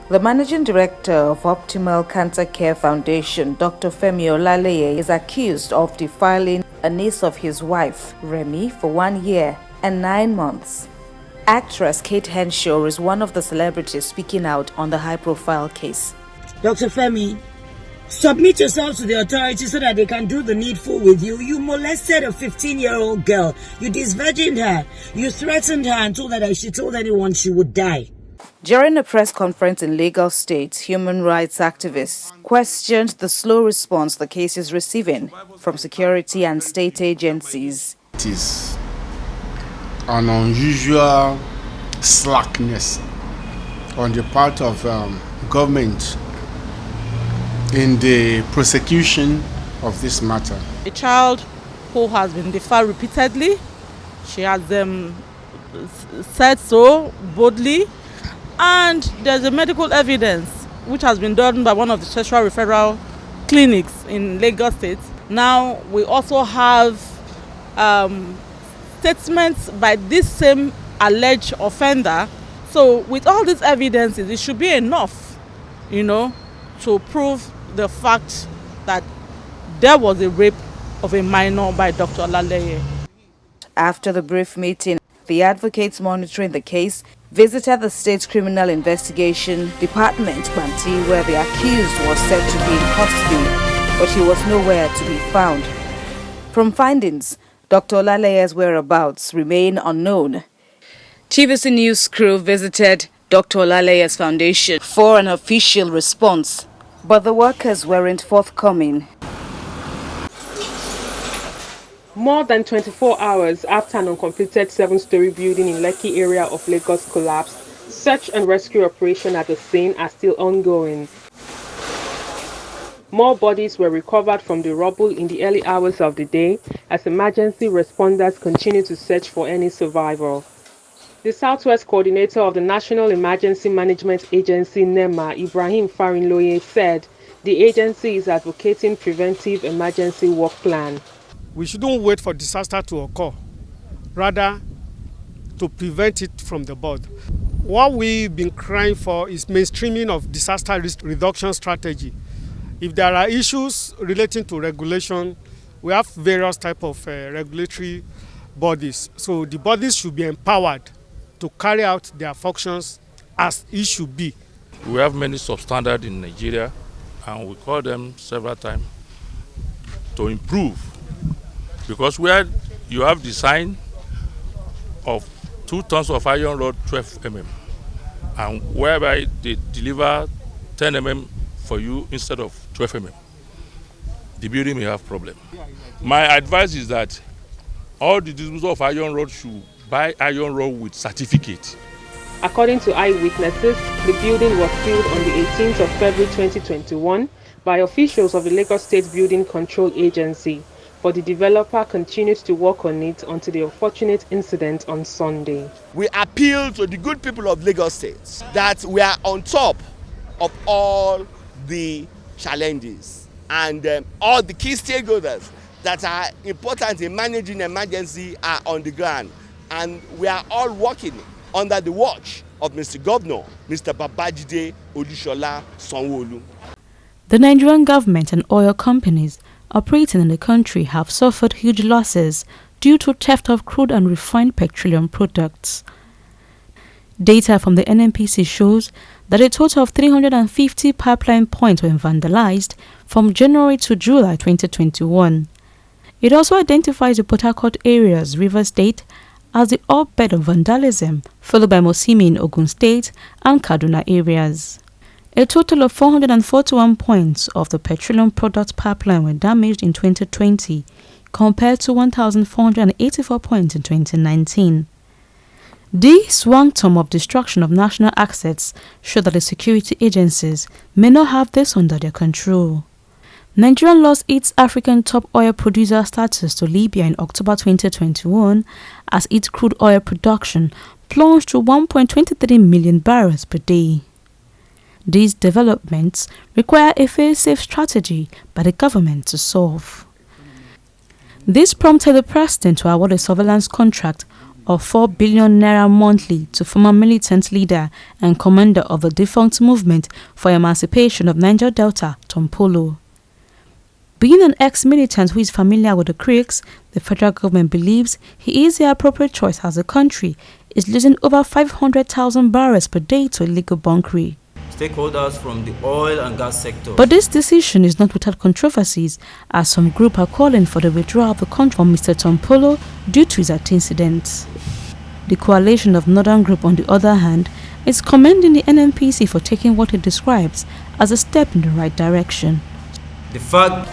The managing director of Optimal Cancer Care Foundation, Dr Femi Olaleye, is accused of defiling a niece of his wife, Remy, for 1 year and 9 months. Actress Kate Henshaw is one of the celebrities speaking out on the high-profile case. Dr. Femi, submit yourself to the authorities so that they can do the needful with you. You molested a 15-year-old girl. You disvirgined her. You threatened her and told her that if she told anyone she would die. During a press conference in Lagos State, human rights activists questioned the slow response the case is receiving from security and state agencies. It is an unusual slackness on the part of government in the prosecution of this matter. A child who has been defied repeatedly, she has said so boldly, and there's a medical evidence which has been done by one of the sexual referral clinics in Lagos State. Now we also have statements by this same alleged offender. So with all these evidences, it should be enough, to prove the fact that there was a rape of a minor by Dr. Olaleye. After the brief meeting, the advocates monitoring the case visited the State Criminal Investigation Department, Banti, where the accused was said to be in custody, but he was nowhere to be found. From findings, Dr. Olaleye's whereabouts remain unknown. TVC News crew visited Dr. Olaleye's foundation for an official response, but the workers weren't forthcoming. More than 24 hours after an uncompleted 7-story building in Lekki area of Lagos collapsed, search and rescue operations at the scene are still ongoing. More bodies were recovered from the rubble in the early hours of the day as emergency responders continue to search for any survivor. The Southwest Coordinator of the National Emergency Management Agency, NEMA, Ibrahim Farinloye, said the agency is advocating preventive emergency work plan. We shouldn't wait for disaster to occur, rather to prevent it from the bud. What we've been crying for is mainstreaming of disaster risk reduction strategy. If there are issues relating to regulation, we have various types of regulatory bodies. So the bodies should be empowered to carry out their functions as it should be. We have many substandards in Nigeria, and we call them several times to improve. Because where you have design of 2 tons of iron rod 12 mm, and whereby they deliver 10 mm for you instead of 12 mm, the building may have problem. My advice is that all the distributors of iron rod should buy iron rod with certificate. According to eyewitnesses, the building was sealed on the 18th of February 2021 by officials of the Lagos State Building Control Agency. But the developer continues to work on it until the unfortunate incident on Sunday. We appeal to the good people of Lagos State that we are on top of all the challenges, and all the key stakeholders that are important in managing emergency are on the ground, and we are all working under the watch of Mr. Governor, Mr. Babajide Olusola Sanwo-Olu. The Nigerian government and oil companies operating in the country have suffered huge losses due to theft of crude and refined petroleum products. Data from the NNPC shows that a total of 350 pipeline points were vandalized from January to July 2021. It also identifies the Port Harcourt areas, Rivers State, as the hotbed of vandalism, followed by Mosimi in Ogun State and Kaduna areas. A total of 441 points of the petroleum product pipeline were damaged in 2020, compared to 1,484 points in 2019. This quantum of destruction of national assets show that the security agencies may not have this under their control. Nigeria lost its African top oil producer status to Libya in October 2021 as its crude oil production plunged to 1.23 million barrels per day. These developments require a fail-safe strategy by the government to solve. This prompted the president to award a surveillance contract of 4 billion naira monthly to former militant leader and commander of the defunct movement for emancipation of Niger Delta, Tom Polo. Being an ex-militant who is familiar with the creeks, the federal government believes he is the appropriate choice as the country is losing over 500,000 barrels per day to illegal bunkering. Stakeholders from the oil and gas sector. But this decision is not without controversies, as some group are calling for the withdrawal of the country from Mr. Tom Polo due to his incidents. The coalition of Northern Group, on the other hand, is commending the NNPC for taking what it describes as a step in the right direction. The fact